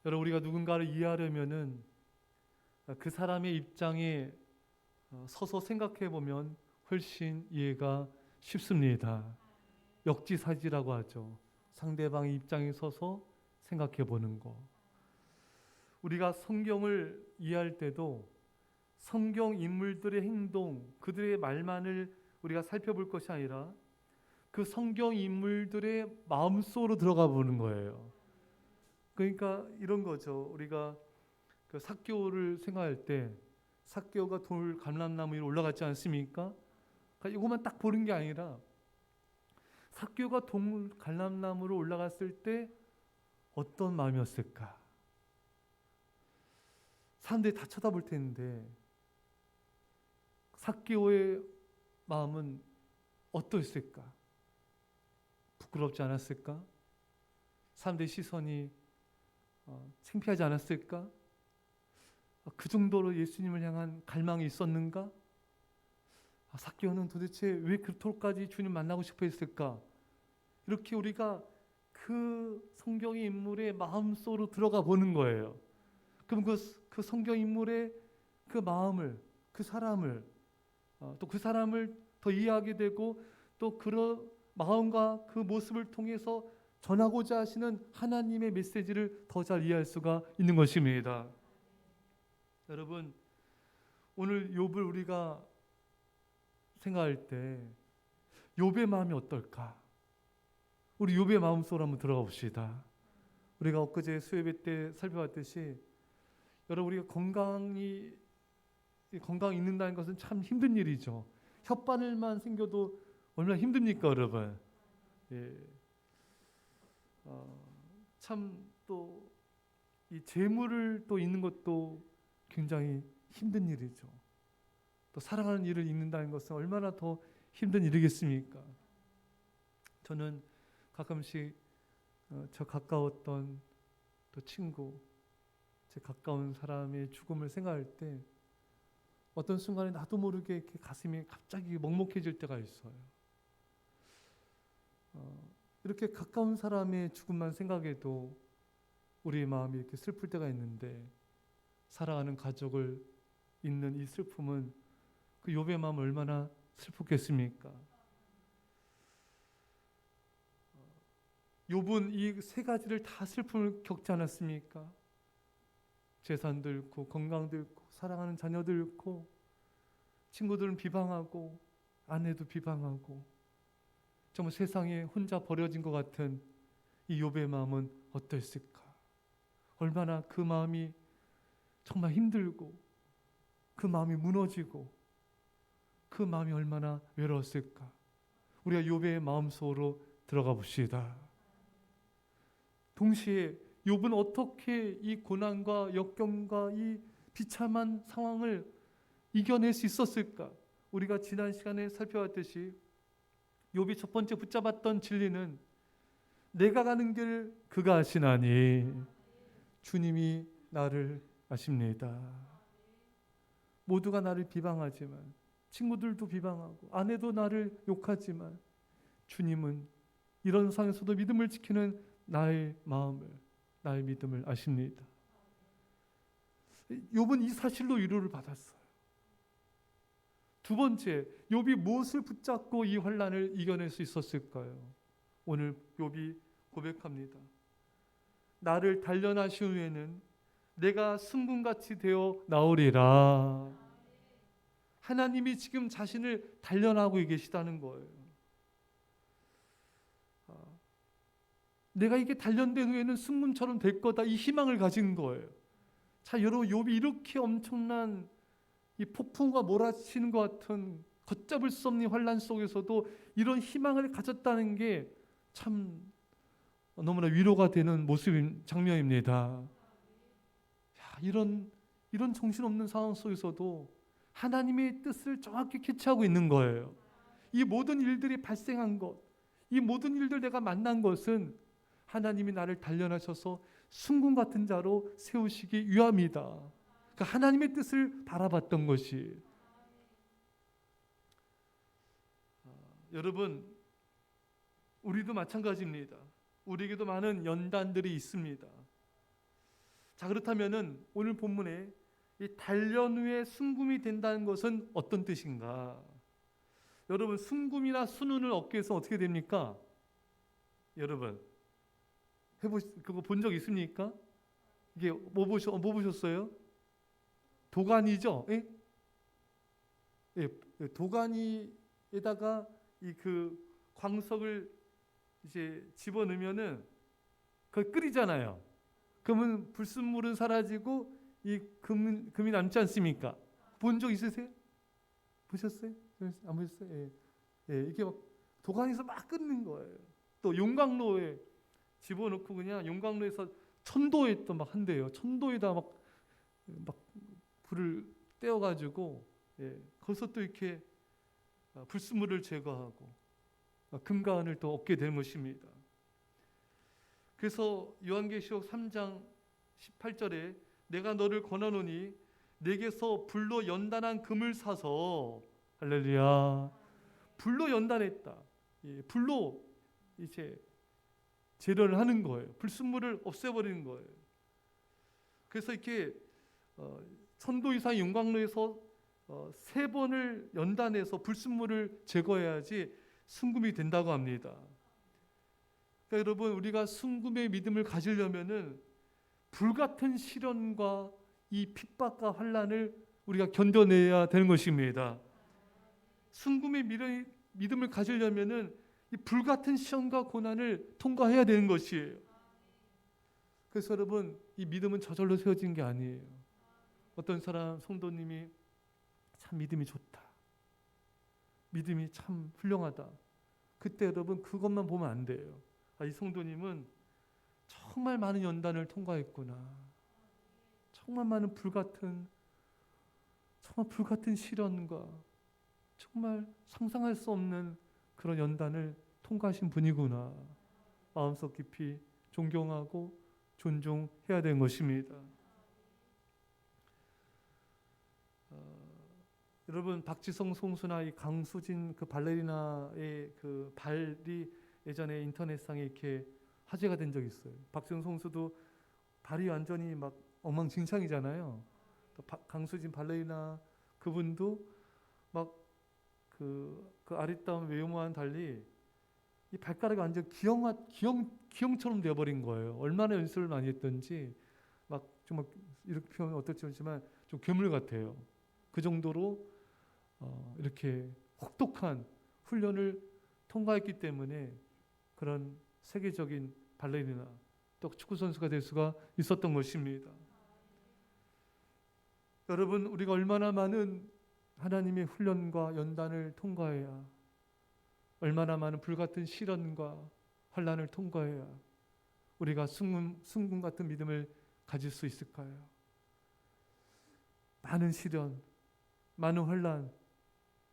여러분, 우리가 누군가를 이해하려면은 그 사람의 입장에 서서 생각해 보면 훨씬 이해가 쉽습니다. 역지사지라고 하죠. 상대방의 입장에 서서 생각해 보는 거. 우리가 성경을 이해할 때도 성경 인물들의 행동, 그들의 말만을 우리가 살펴볼 것이 아니라 그 성경 인물들의 마음속으로 들어가 보는 거예요. 그러니까 이런 거죠. 우리가 그 삭개오를 생각할 때 삭개오가 돌 감람나무 위로 올라갔지 않습니까? 그러니까 이것만 딱 보는 게 아니라 삭개오가 돌 감람나무로 올라갔을 때 어떤 마음이었을까? 사람들이 다 쳐다볼 텐데 삭개오의 마음은 어떠했을까? 부끄럽지 않았을까? 사람들의 시선이 창피하지 않았을까? 그 정도로 예수님을 향한 갈망이 있었는가? 삭개오는 도대체 왜 그토록까지 주님 만나고 싶어 했을까? 이렇게 우리가 그 성경 인물의 마음속으로 들어가 보는 거예요. 그럼 그 성경 인물의 그 마음을, 그 사람을, 또 그 사람을 더 이해하게 되고 또 그런 마음과 그 모습을 통해서 전하고자 하시는 하나님의 메시지를 더 잘 이해할 수가 있는 것입니다. 여러분, 오늘 욥을 우리가 생각할 때 욥의 마음이 어떨까? 우리 욥의 마음속으로 한번 들어가 봅시다. 우리가 엊그제 수요예배 때 살펴봤듯이 여러분, 우리가 건강이 있는다는 것은 참 힘든 일이죠. 혓바늘만 생겨도 얼마나 힘듭니까, 여러분? 예. 참 또 이 재물을 또 잊는 것도 굉장히 힘든 일이죠. 또 사랑하는 일을 잊는다는 것은 얼마나 더 힘든 일이겠습니까? 저는 가끔씩 저 가까웠던 또 친구, 제 가까운 사람의 죽음을 생각할 때 어떤 순간에 나도 모르게 이렇게 가슴이 갑자기 먹먹해질 때가 있어요. 이렇게 가까운 사람의 죽음만 생각해도 우리의 마음이 이렇게 슬플 때가 있는데 사랑하는 가족을 잊는 이 슬픔은 그 욥의 마음 얼마나 슬프겠습니까? 욥은 이 세 가지를 다 슬픔을 겪지 않았습니까? 재산도 잃고 건강도 잃고 사랑하는 자녀도 잃고 친구들은 비방하고 아내도 비방하고 정말 세상에 혼자 버려진 것 같은 이 욥의 마음은 어떠했을까? 얼마나 그 마음이 정말 힘들고 그 마음이 무너지고 그 마음이 얼마나 외로웠을까? 우리가 욥의 마음속으로 들어가 봅시다. 동시에 욥은 어떻게 이 고난과 역경과 이 비참한 상황을 이겨낼 수 있었을까? 우리가 지난 시간에 살펴봤듯이 욥이 첫 번째 붙잡았던 진리는 내가 가는 길 그가 아시나니 주님이 나를 아십니다. 모두가 나를 비방하지만 친구들도 비방하고 아내도 나를 욕하지만 주님은 이런 상황에서도 믿음을 지키는 나의 마음을, 나의 믿음을 아십니다. 욥은 이 사실로 위로를 받았어요. 두 번째, 욥이 무엇을 붙잡고 이 환난을 이겨낼 수 있었을까요? 오늘 욥이 고백합니다. 나를 단련하신 후에는 내가 승군같이 되어 나오리라. 하나님이 지금 자신을 단련하고 계시다는 거예요. 내가 이게 단련된 후에는 승군처럼 될 거다, 이 희망을 가진 거예요. 자, 여러분, 욥이 이렇게 엄청난 이 폭풍과 몰아치는 것 같은 걷잡을 수 없는 환난 속에서도 이런 희망을 가졌다는 게 참 너무나 위로가 되는 모습인 장면입니다. 야, 이런 정신없는 상황 속에서도 하나님의 뜻을 정확히 캐치하고 있는 거예요. 이 모든 일들이 발생한 것, 이 모든 일들 내가 만난 것은 하나님이 나를 단련하셔서 순금 같은 자로 세우시기 위함이다. 그러니까 하나님의 뜻을 바라봤던 것이. 여러분, 우리도 마찬가지입니다. 우리에게도 많은 연단들이 있습니다. 자, 그렇다면은 오늘 본문에 이 단련 후에 순금이 된다는 것은 어떤 뜻인가? 여러분, 순금이나 순운을 얻기 위해서 어떻게 됩니까? 여러분, 그거 본 적 있습니까? 이게 뭐 보셨어요? 도가니죠? 예? 예, 도가니에다가 이 그 광석을 이제 집어넣으면은 그걸 끓이잖아요. 그러면 불순물은 사라지고 이 금이 남지 않습니까? 본 적 있으세요? 보셨어요? 안 보셨어요? 예. 예, 이게 막 도가니에서 막 끓는 거예요. 또 용광로에 집어넣고 그냥 용광로에서 천도에 또 막 한대요. 천도에다 막 불을 떼어가지고, 예, 거기서 또 이렇게 불순물을 제거하고 금과 은을 또 얻게 되는 것입니다. 그래서 요한계시록 3장 18절에 내가 너를 권하노니 내게서 불로 연단한 금을 사서, 할렐루야, 불로 연단했다. 예, 불로 이제 재련을 하는 거예요. 불순물을 없애버리는 거예요. 그래서 이렇게 천도 이상 용광로에서 3번을 연단해서 불순물을 제거해야지 순금이 된다고 합니다. 그러니까 여러분, 우리가 순금의 믿음을 가지려면은 불같은 시련과 이 핍박과 환난을 우리가 견뎌내야 되는 것입니다. 순금의 믿음을 가지려면은 이 불같은 시험과 고난을 통과해야 되는 것이에요. 그래서 여러분, 이 믿음은 저절로 세워진 게 아니에요. 어떤 사람 성도님이 참 믿음이 좋다, 믿음이 참 훌륭하다, 그때 여러분 그것만 보면 안 돼요. 이 성도님은 정말 많은 연단을 통과했구나, 정말 많은 불같은 시련과 정말 상상할 수 없는 그런 연단을 통과하신 분이구나, 마음속 깊이 존경하고 존중해야 되는 것입니다. 여러분, 박지성 선수나 이 강수진 그 발레리나의 그 발이 예전에 인터넷상에 이렇게 화제가 된 적이 있어요. 박지성 선수도 발이 완전히 막 엉망진창이잖아요. 또 강수진 발레리나 그분도 막 그 아리따운 외모와는 달리 이 발가락이 완전 기형처럼 되어버린 거예요. 얼마나 연습을 많이 했던지 막 정말 이렇게 표현은 어떨지 모르지만 좀 괴물 같아요. 그 정도로 이렇게 혹독한 훈련을 통과했기 때문에 그런 세계적인 발레리나 또 축구 선수가 될 수가 있었던 것입니다. 여러분, 우리가 얼마나 많은 하나님의 훈련과 연단을 통과해야, 얼마나 많은 불같은 시련과 환난을 통과해야 우리가 순금 같은 믿음을 가질 수 있을까요? 많은 시련, 많은 환난,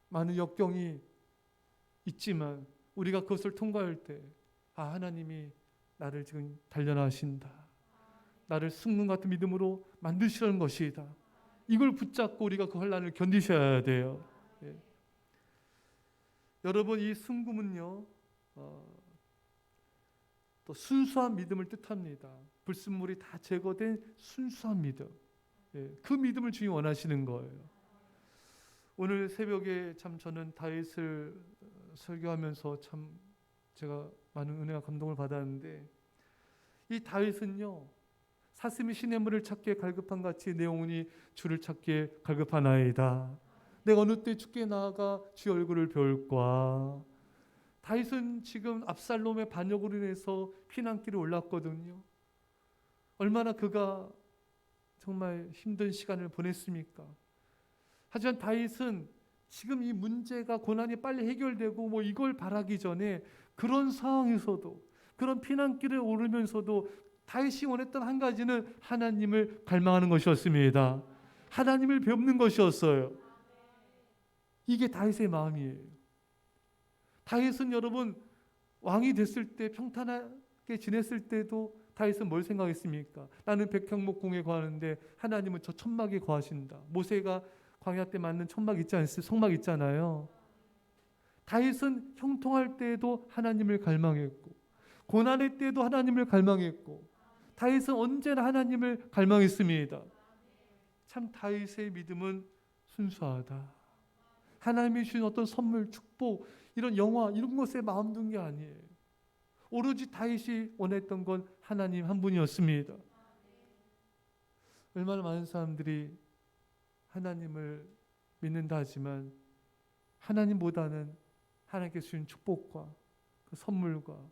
많은 역경이 있지만 우리가 그것을 통과할 때 하나님이 나를 지금 단련하신다, 나를 순금 같은 믿음으로 만드시려는 것이다, 이걸 붙잡고 우리가 그 환난을 견디셔야 돼요. 예. 여러분, 이 순금은요 또 순수한 믿음을 뜻합니다. 불순물이 다 제거된 순수한 믿음, 예, 그 믿음을 주님 원하시는 거예요. 오늘 새벽에 참 저는 다윗을 설교하면서 참 제가 많은 은혜와 감동을 받았는데, 이 다윗은요 사슴이 시냇물을 찾기에 갈급한 같이 내 영혼이 주를 찾기에 갈급하나이다. 내가 어느 때 주께 나아가 주의 얼굴을 배울까. 다윗은 지금 압살롬의 반역으로 인해서 피난길에 올랐거든요. 얼마나 그가 정말 힘든 시간을 보냈습니까? 하지만 다윗은 지금 이 문제가, 고난이 빨리 해결되고 뭐 이걸 바라기 전에 그런 상황에서도, 그런 피난길을 오르면서도 다윗이 원했던 한 가지는 하나님을 갈망하는 것이었습니다. 하나님을 배우는 것이었어요. 이게 다윗의 마음이에요. 다윗은 여러분, 왕이 됐을 때, 평탄하게 지냈을 때도 다윗은 뭘 생각했습니까? 나는 백향목궁에 거하는데 하나님은 저 천막에 거하신다. 모세가 광야 때 맞는 천막 있지 않습니까? 성막 있잖아요. 다윗은 형통할 때에도 하나님을 갈망했고, 고난의 때에도 하나님을 갈망했고, 다윗은 언제나 하나님을 갈망했습니다. 참 다윗의 믿음은 순수하다. 하나님이 주신 어떤 선물, 축복, 이런 영화 이런 것에 마음 둔 게 아니에요. 오로지 다윗이 원했던 건 하나님 한 분이었습니다. 얼마나 많은 사람들이 하나님을 믿는다 하지만 하나님보다는 하나님께 주신 축복과 그 선물과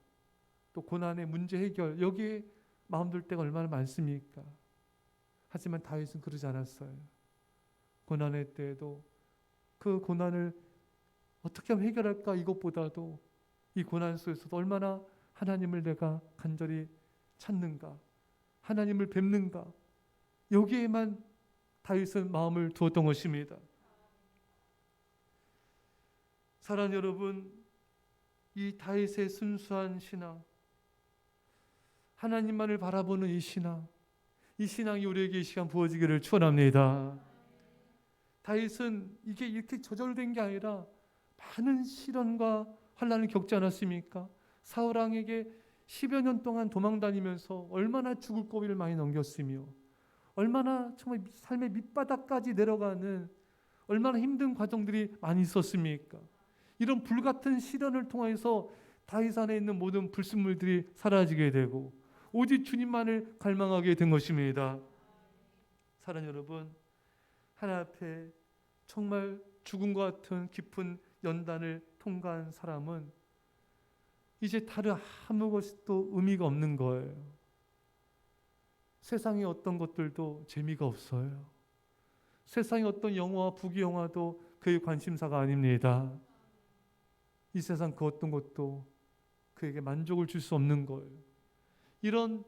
또 고난의 문제 해결 여기에 마음 둘 때가 얼마나 많습니까? 하지만 다윗은 그러지 않았어요. 고난의 때에도 그 고난을 어떻게 하면 해결할까 이것보다도 이 고난 속에서도 얼마나 하나님을 내가 간절히 찾는가, 하나님을 뵙는가, 여기에만 다윗은 마음을 두었던 것입니다. 사랑하는 여러분, 이 다윗의 순수한 신앙, 하나님만을 바라보는 이 신앙이 우리에게 이 시간 부어지기를 축원합니다. 다윗은 이게 이렇게 저절된 게 아니라 많은 시련과 환난을 겪지 않았습니까? 사울 왕에게 10여 년 동안 도망 다니면서 얼마나 죽을 고비를 많이 넘겼으며 얼마나 정말 삶의 밑바닥까지 내려가는 얼마나 힘든 과정들이 많이 있었습니까? 이런 불같은 시련을 통해서 다윗 안에 있는 모든 불순물들이 사라지게 되고 오직 주님만을 갈망하게 된 것입니다. 사랑하는 여러분, 하나님 앞에 정말 죽음과 같은 깊은 연단을 통과한 사람은 이제 다른 아무것도 의미가 없는 거예요. 세상의 어떤 것들도 재미가 없어요. 세상의 어떤 영화와 부귀영화도 그의 관심사가 아닙니다. 이 세상 그 어떤 것도 그에게 만족을 줄 수 없는 거예요. 이런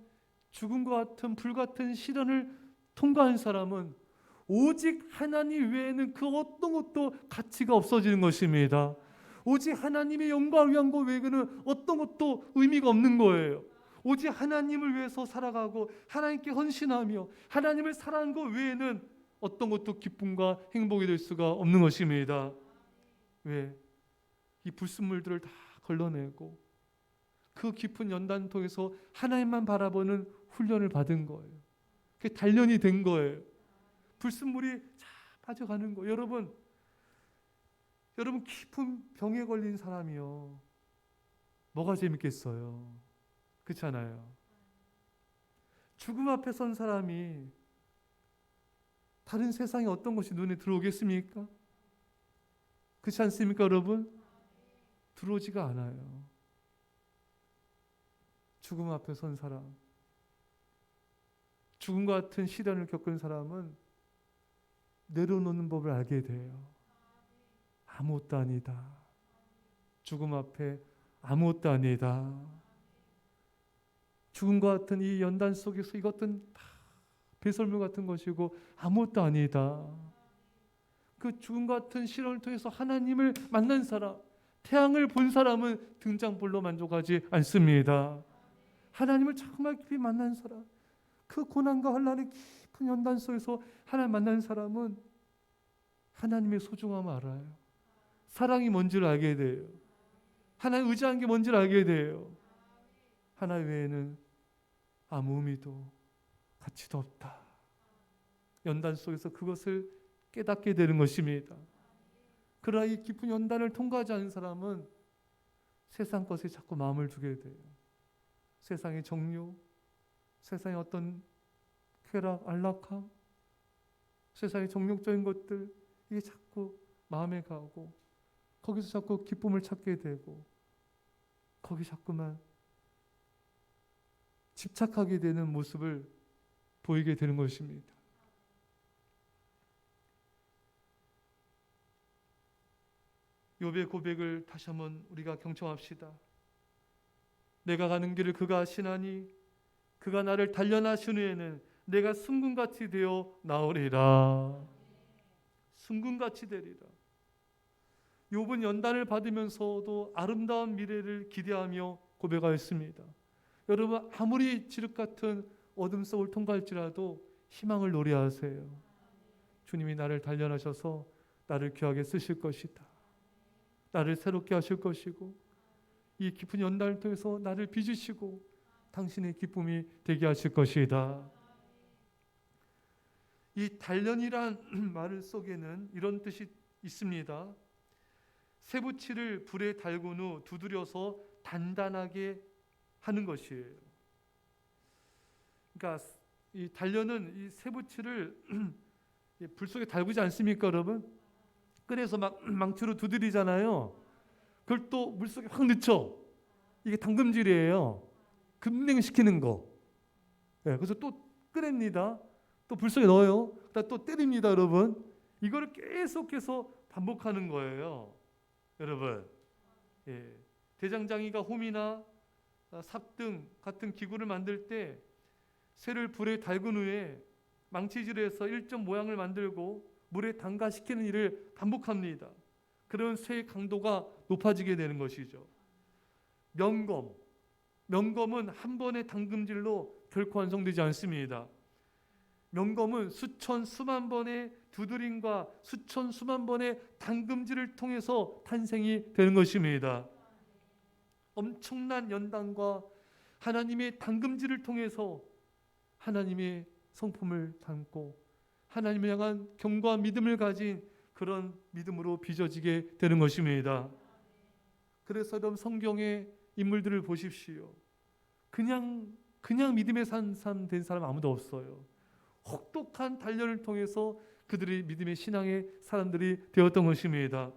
죽음과 같은 불같은 시련을 통과한 사람은 오직 하나님 외에는 그 어떤 것도 가치가 없어지는 것입니다. 오직 하나님의 영광을 위한 것 외에는 어떤 것도 의미가 없는 거예요. 오직 하나님을 위해서 살아가고 하나님께 헌신하며 하나님을 사랑하는 것 외에는 어떤 것도 기쁨과 행복이 될 수가 없는 것입니다. 왜? 이 불순물들을 다 걸러내고 그 깊은 연단 통해서 하나님만 바라보는 훈련을 받은 거예요. 그게 단련이 된 거예요. 불순물이 쫙 빠져가는 거예요. 여러분 깊은 병에 걸린 사람이요, 뭐가 재밌겠어요? 그렇잖아요. 죽음 앞에 선 사람이 다른 세상에 어떤 것이 눈에 들어오겠습니까? 그렇지 않습니까, 여러분? 들어오지가 않아요. 죽음 앞에 선 사람, 죽음 같은 시련을 겪은 사람은 내려놓는 법을 알게 돼요. 아무것도 아니다. 죽음 앞에 아무것도 아니다. 죽음과 같은 이 연단 속에서 이것은 다 배설물 같은 것이고 아무것도 아니다. 그 죽음 같은 시련을 통해서 하나님을 만난 사람, 태양을 본 사람은 등장불로 만족하지 않습니다. 하나님을 정말 깊이 만난 사람, 그 고난과 환난의 깊은 연단 속에서 하나님 만난 사람은 하나님의 소중함을 알아요. 사랑이 뭔지를 알게 돼요. 하나님 의지한 게 뭔지를 알게 돼요. 하나님 외에는 아무 의미도 가치도 없다. 연단 속에서 그것을 깨닫게 되는 것입니다. 그러나 이 깊은 연단을 통과하지 않은 사람은 세상 것에 자꾸 마음을 두게 돼요. 세상의 정욕, 세상의 어떤 쾌락, 안락함, 세상의 정욕적인 것들, 이게 자꾸 마음에 가고 거기서 자꾸 기쁨을 찾게 되고 거기 자꾸만 집착하게 되는 모습을 보이게 되는 것입니다. 욥의 고백을 다시 한번 우리가 경청합시다. 내가 가는 길을 그가 아시나니 그가 나를 단련하신 후에는 내가 순금같이 되어 나오리라. 순금같이 되리라. 욥은 연단을 받으면서도 아름다운 미래를 기대하며 고백하였습니다. 여러분, 아무리 지륵 같은 어둠 속을 통과할지라도 희망을 노래하세요. 주님이 나를 단련하셔서 나를 귀하게 쓰실 것이다. 나를 새롭게 하실 것이고 이 깊은 연단을 통해서 나를 빚으시고 당신의 기쁨이 되게 하실 것이다. 이 단련이란 말 속에는 이런 뜻이 있습니다. 쇠붙이를 불에 달군 후 두드려서 단단하게 하는 것이에요. 그러니까 이 단련은 이 쇠붙이를 불 속에 달구지 않습니까, 여러분? 꺼내서 막 망치로 두드리잖아요. 그걸 또 물 속에 확 넣죠. 이게 당금질이에요. 급냉시키는 거. 네, 그래서 또 꺼냅니다. 또 불 속에 넣어요. 그다음 또 때립니다, 여러분. 이거를 계속해서 반복하는 거예요, 여러분. 예. 대장장이가 홈이나 삽 등 같은 기구를 만들 때 쇠를 불에 달군 후에 망치질해서 일정 모양을 만들고 물에 담가시키는 일을 반복합니다. 그런 쇠의 강도가 높아지게 되는 것이죠. 명검은 한 번의 당금질로 결코 완성되지 않습니다. 명검은 수천 수만 번의 두드림과 수천 수만 번의 당금질을 통해서 탄생이 되는 것입니다. 엄청난 연단과 하나님의 당금질을 통해서 하나님의 성품을 담고 하나님을 향한 경과 믿음을 가진 그런 믿음으로 빚어지게 되는 것입니다. 그래서 여러분 성경의 인물들을 보십시오. 그냥 믿음의 사람 된 사람 아무도 없어요. 혹독한 단련을 통해서 그들이 믿음의 신앙의 사람들이 되었던 것입니다.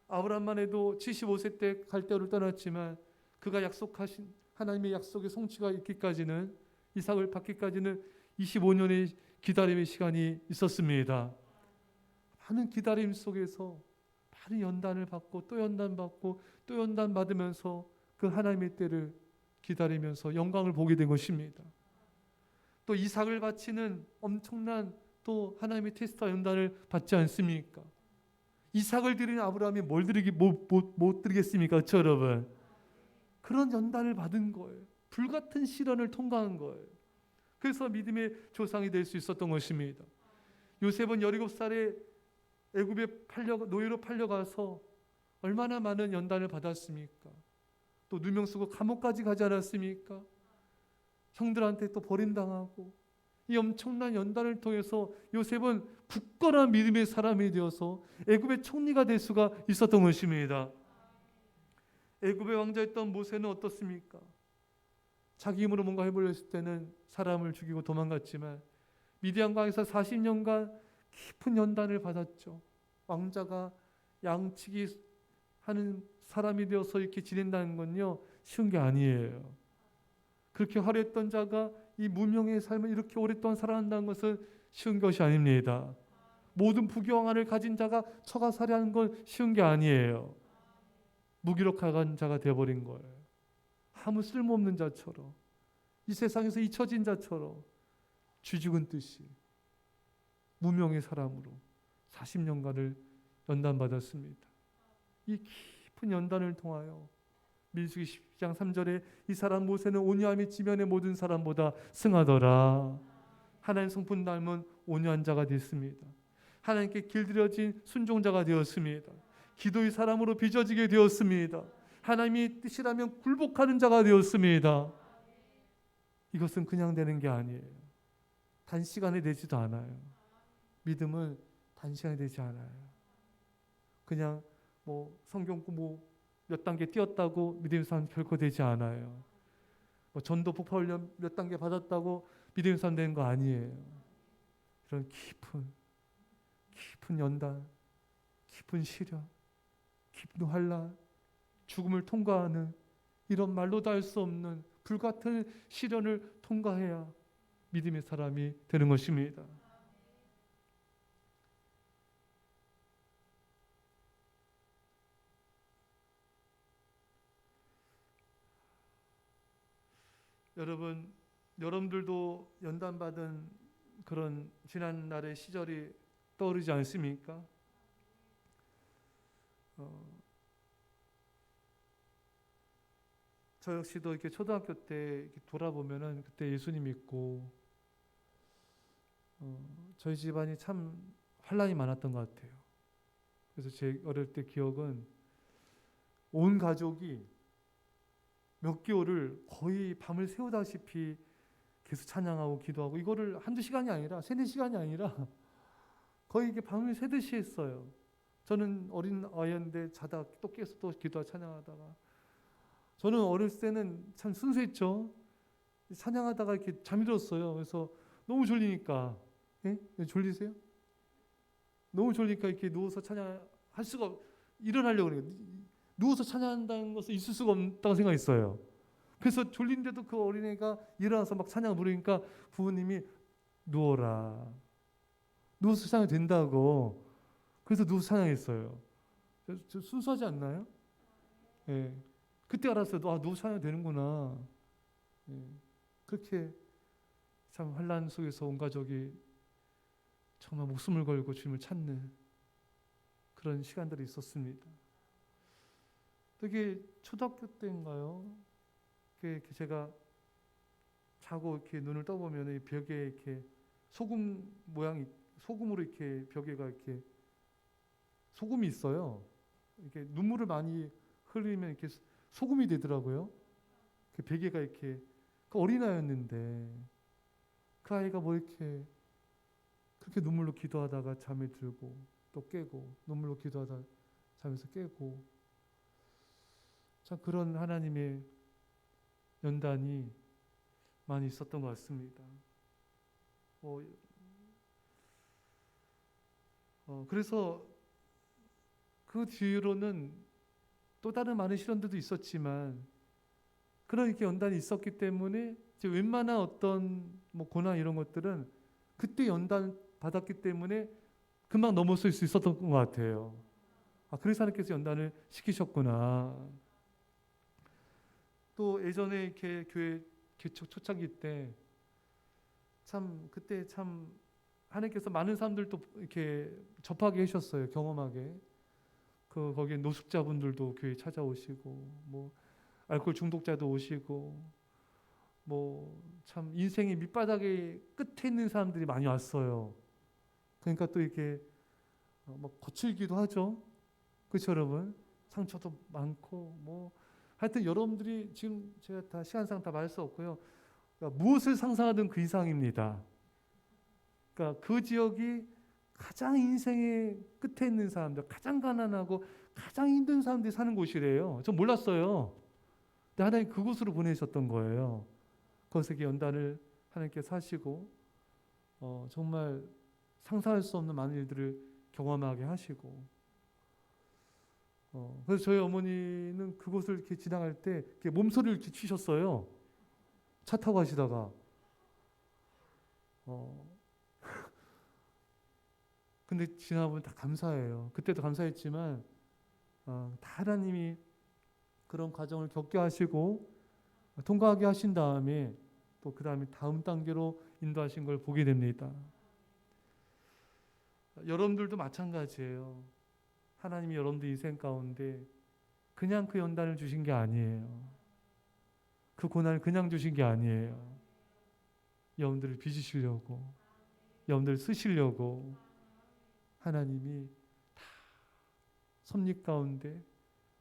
아브라함만 해도 75세 때 갈대아를 떠났지만 그가 약속하신 하나님의 약속의 성취가 있기까지는 이삭을 받기까지는 25년의 기다림의 시간이 있었습니다. 많은 기다림 속에서 많은 연단을 받고 또 연단받고 또 연단받으면서 그 하나님의 때를 기다리면서 영광을 보게 된 것입니다. 또 이삭을 바치는 엄청난 또 하나님의 테스트와 연단을 받지 않습니까? 이삭을 드리는 아브라함이 못 드리겠습니까? 그렇죠, 여러분? 그런 연단을 받은 거예요. 불같은 시련을 통과한 거예요. 그래서 믿음의 조상이 될 수 있었던 것입니다. 요셉은 17살에 애굽에 노예로 팔려가서 얼마나 많은 연단을 받았습니까? 또 누명 쓰고 감옥까지 가지 않았습니까? 형들한테 또 버림당하고 이 엄청난 연단을 통해서 요셉은 굳건한 믿음의 사람이 되어서 애굽의 총리가 될 수가 있었던 것입니다. 애굽의 왕자였던 모세는 어떻습니까? 자기 힘으로 뭔가 해보려 했을 때는 사람을 죽이고 도망갔지만 미디안 강에서 40년간 깊은 연단을 받았죠. 왕자가 양치기 하는 사람이 되어서 이렇게 지낸다는 건요 쉬운 게 아니에요. 그렇게 화려했던 자가 이 무명의 삶을 이렇게 오랫동안 살아간다는 것은 쉬운 것이 아닙니다. 모든 부귀영화를 가진 자가 처가 살해하는 건 쉬운 게 아니에요. 무기력한 자가 되어버린 거예요. 아무 쓸모없는 자처럼 이 세상에서 잊혀진 자처럼 쥐죽은 듯이 무명의 사람으로 40년간을 연단받았습니다. 이 깊은 연단을 통하여 민수기 10장 3절에 이 사람 모세는 온유함이 지면의 모든 사람보다 승하더라. 하나님 성품 닮은 온유한 자가 됐습니다. 하나님께 길들여진 순종자가 되었습니다. 기도의 사람으로 빚어지게 되었습니다. 하나님의 뜻이라면 굴복하는 자가 되었습니다. 이것은 그냥 되는 게 아니에요. 단시간에 되지도 않아요. 믿음은 단시간에 되지 않아요. 그냥 성경 몇 단계 뛰었다고 믿음의 사람 결코 되지 않아요. 전도 폭파 훈련 몇 단계 받았다고 믿음의 사람 되는 거 아니에요. 이런 깊은 연단, 깊은 시련, 깊은 환난, 죽음을 통과하는 이런 말로도 할 수 없는 불같은 시련을 통과해야 믿음의 사람이 되는 것입니다. 여러분들도 연단받은 그런 지난날의 시절이 떠오르지 않습니까? 저 역시도 이렇게 초등학교 때 이렇게 돌아보면은 그때 예수님 믿고 저희 집안이 참 환난이 많았던 것 같아요. 그래서 제 어릴 때 기억은 온 가족이 몇 개월을 거의 밤을 새우다시피 계속 찬양하고 기도하고, 이거를 한두 시간이 아니라 세네 시간이 아니라 거의 이게 밤을 새듯이 했어요. 저는 어린 아이였는데 자다 또 깨서 또 기도하고 찬양하다가, 저는 어렸을 때는 참 순수했죠. 찬양하다가 이렇게 잠이 들었어요. 그래서 너무 졸리니까, 예? 졸리세요? 너무 졸리니까 이렇게 누워서 찬양할 수가 일어나려고 그래요. 누워서 찬양한다는 것은 있을 수가 없다고 생각했어요. 그래서 졸린데도 그 어린애가 일어나서 막 찬양을 부르니까 부모님이 누워라. 누워서 찬양 된다고. 그래서 누워서 찬양했어요. 저 순수하지 않나요? 예. 그때 알았어요. 누워서 찬양 되는구나. 예. 그렇게 참 환난 속에서 온 가족이 정말 목숨을 걸고 주님을 찾는 그런 시간들이 있었습니다. 되게 초등학교 때인가요? 제가 자고 이렇게 눈을 떠보면 이 벽에 이렇게 소금 모양이, 소금으로 이렇게 벽에가 이렇게 소금이 있어요. 이렇게 눈물을 많이 흘리면 이렇게 소금이 되더라고요. 그 베개가 이렇게, 그 어린아이였는데 그 아이가 뭐 이렇게 그렇게 눈물로 기도하다가 잠에 들고 또 깨고, 눈물로 기도하다 잠에서 깨고, 참 그런 하나님의 연단이 많이 있었던 것 같습니다. 그래서 그 뒤로는 또 다른 많은 시련들도 있었지만, 그런 이렇게 연단이 있었기 때문에 이제 웬만한 어떤 뭐 고난 이런 것들은 그때 연단 받았기 때문에 금방 넘어설 수 있었던 것 같아요. 그래서 하나님께서 연단을 시키셨구나. 또 예전에 이렇게 교회 개척 초창기 때 참, 그때 참 하나님께서 많은 사람들도 이렇게 접하게 하셨어요. 경험하게. 거기에 노숙자분들도 교회에 찾아오시고, 뭐 알코올 중독자도 오시고, 뭐 참 인생의 밑바닥의 끝에 있는 사람들이 많이 왔어요. 그러니까 또 이렇게 막 거칠기도 하죠. 그렇죠, 여러분? 상처도 많고, 뭐 하여튼 여러분들이 지금 제가 다 시간상 다 말할 수 없고요. 그러니까 무엇을 상상하든 그 이상입니다. 그러니까 그 지역이 가장 인생의 끝에 있는 사람들, 가장 가난하고 가장 힘든 사람들이 사는 곳이래요. 전 몰랐어요. 근데 하나님 그곳으로 보내셨던 거예요. 거기서 연단을 하나님께서 하시고, 정말 상상할 수 없는 많은 일들을 경험하게 하시고, 그래서 저희 어머니는 그곳을 이렇게 지나갈 때 이렇게 몸소리를 이렇게 치셨어요. 차 타고 가시다가. 근데 지나보면 다 감사해요. 그때도 감사했지만, 다 하나님이 그런 과정을 겪게 하시고 통과하게 하신 다음에 또 그 다음에 다음 단계로 인도하신 걸 보게 됩니다. 여러분들도 마찬가지예요. 하나님이 여러분들 인생 가운데 그냥 그 연단을 주신 게 아니에요. 그 고난을 그냥 주신 게 아니에요. 여러분들을 빚으시려고, 여러분들을 쓰시려고 하나님이 다 섭리 가운데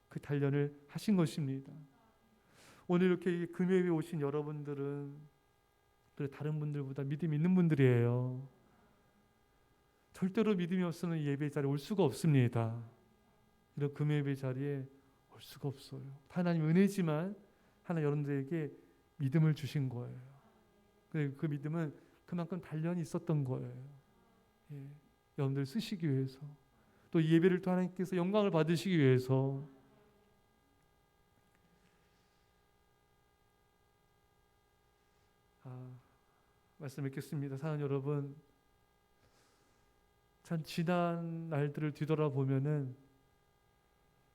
그 단련을 하신 것입니다. 오늘 이렇게 금요일에 오신 여러분들은 다른 분들보다 믿음이 있는 분들이에요. 절대로 믿음이 없으면 예배 자리에 올 수가 없습니다. 이런 금요일 자리에 올 수가 없어요. 하나님 은혜지만 하나님 여러분들에게 믿음을 주신 거예요. 그 믿음은 그만큼 단련이 있었던 거예요. 예, 여러분들 쓰시기 위해서, 또 이 예배를 또 하나님께서 영광을 받으시기 위해서. 말씀 읽겠습니다. 사랑하는 여러분, 참 지난 날들을 뒤돌아보면은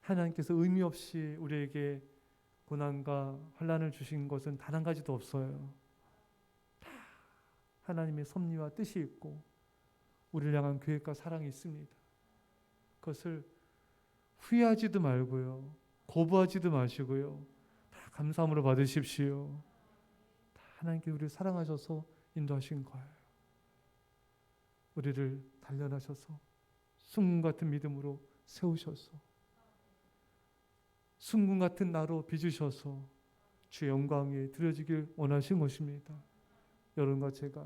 하나님께서 의미 없이 우리에게 고난과 환난을 주신 것은 단 한 가지도 없어요. 다 하나님의 섭리와 뜻이 있고 우리를 향한 계획과 사랑이 있습니다. 그것을 후회하지도 말고요, 거부하지도 마시고요, 다 감사함으로 받으십시오. 다 하나님께 우리를 사랑하셔서 인도하신 거예요. 우리를 단련하셔서 순금 같은 믿음으로 세우셔서 순금 같은 나로 빚으셔서 주의 영광에 드려지길 원하신 것입니다. 여러분과 제가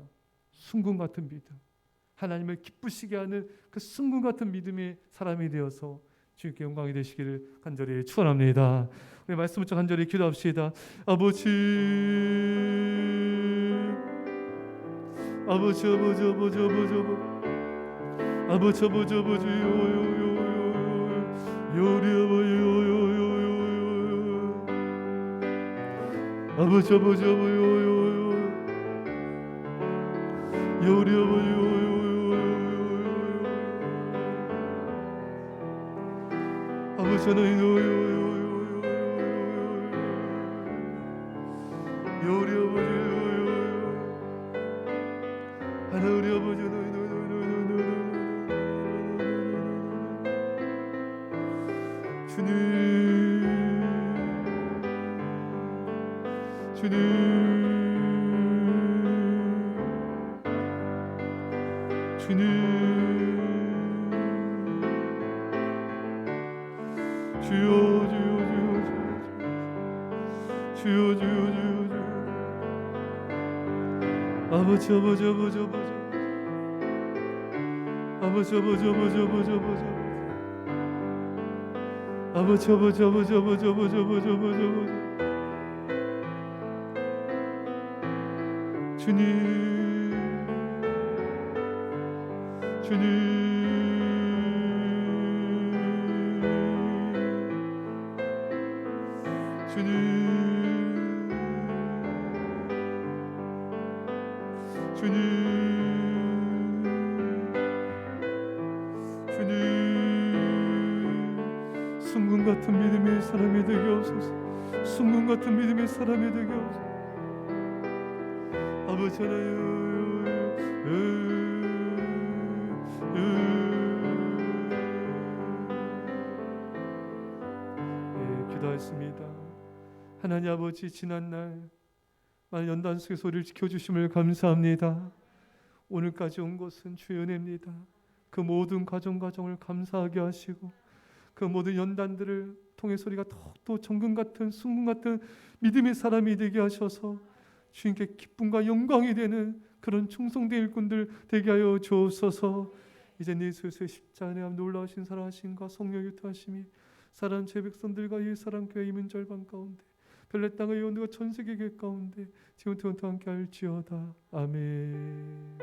순금 같은 믿음, 하나님을 기쁘시게 하는 그 순금 같은 믿음의 사람이 되어서 주님께 영광이 되시기를 간절히 축원합니다. 우리 말씀 붙여 간절히 기도합시다. 아버지, 아버지, 아버지, 아버지, 아버지, 아버지, 아버지, 아버지, 요리 아버지, 아버지, 아버지, 아버지, 요리 아버지, 아버지 하나님, 요리 아버지, 하나님 아버지, 주님, 주님, 주님, 주여, 주여, 주여, 주여, 주여, 주여, 주여, 아버지, 아버지, 아버지, 아버지, 아버지, 아버지, 아버지, 아버지, 아버지, 아버지, 아버지, 아버지, 아버지, 아버지, 아버지, 아버지, 아버지, 주님, 주님, 주님, 주님, 주님, 순금 같은 믿음의 사람이 되게 하옵소서. 순금 같은 믿음의 사람이 되게 하옵소서. 아버지 하나님, 기도했습니다. 하나님 아버지, 지난날 연단 속의 소리를 지켜주심을 감사합니다. 오늘까지 온 것은 주의 은혜입니다. 그 모든 가정을 감사하게 하시고 그 모든 연단들을 통해 소리가 더욱더 정금 같은 순금 같은 믿음의 사람이 되게 하셔서 주님께 기쁨과 영광이 되는 그런 충성된 일꾼들 되게 하여 주옵소서. 이제 예수의 십자가의 앞 놀라우신 사랑하심과 성령의 유통하심이 사랑하는 제 백성들과 이 사랑교회 이민절반 가운데 별내 땅의 의원들과 전세계 교회 가운데 지금부터 함께 할지어다. 아멘.